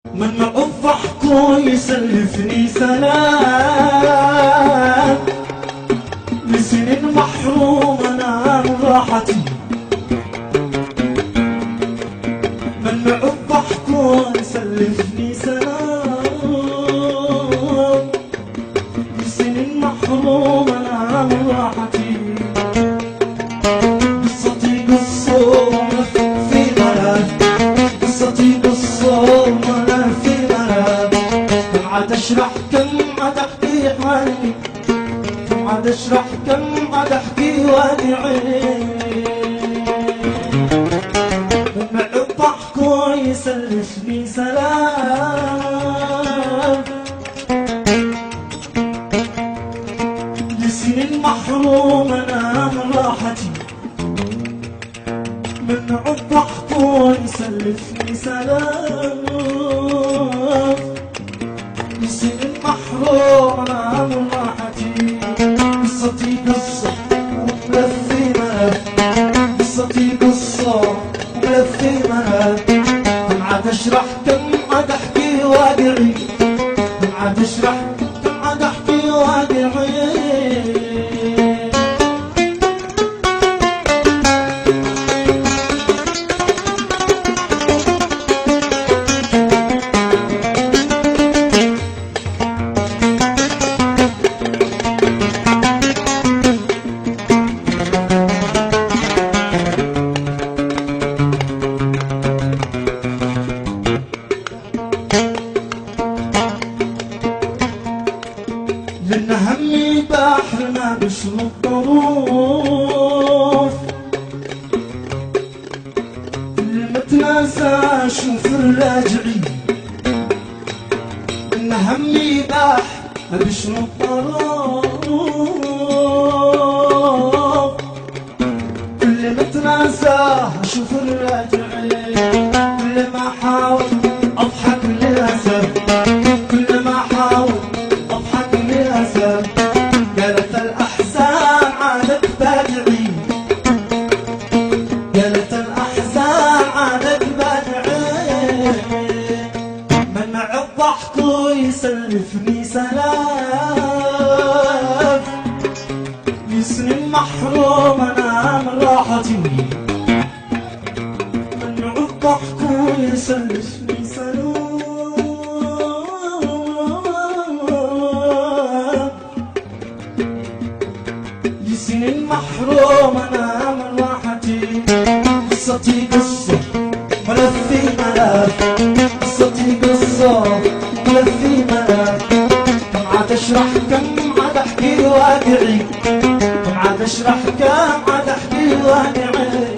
من الضحك يسلفني سلام لسنين محروم انا من راحتي. من الضحك يسلفني سلام لسنين محروم انا من راحتي. قصتي قصة في مرض، قصتي قصة في مرض. كم عاد اشرح كم عاد احكي عني، كم عاد اشرح كم عاد احكي وادعي. من الضحك يسلفني سلام لسنين محروم انا من راحتي. من الضحك يسلفني سلام لسنين محروم انا من راحتي. قصتي قصة وملفينة، قصتي قصة وملفينة. كم عاد اشرح كم عاد احكي وادعي، كم عاد اشرح كم عاد احكي وادعي. لأن همي بحر ما بشرب الظروف، اللي متناسى اشوف الراجعين. لأن همي بحر ما بشرب الظروف، اللي متناسى اشوف الراجعين. كل ما احاول اضحك للاسف، كل ما احاول اضحك للاسف. قالت الاحزان عادك بادعي، قالت الاحزان عادك بادعي. منع الضحك يسلفني سلام لسنين محروم انا من راحتي. منع الضحك يسلفني سلام لسنين محروم انا من راحتي. قصتي قصة ملفي ملف، قصتي قصة ملفي ملف. كم عاد اشرح كم عاد احكي وادعي، كم عاد اشرح كم عاد احكي وادعي.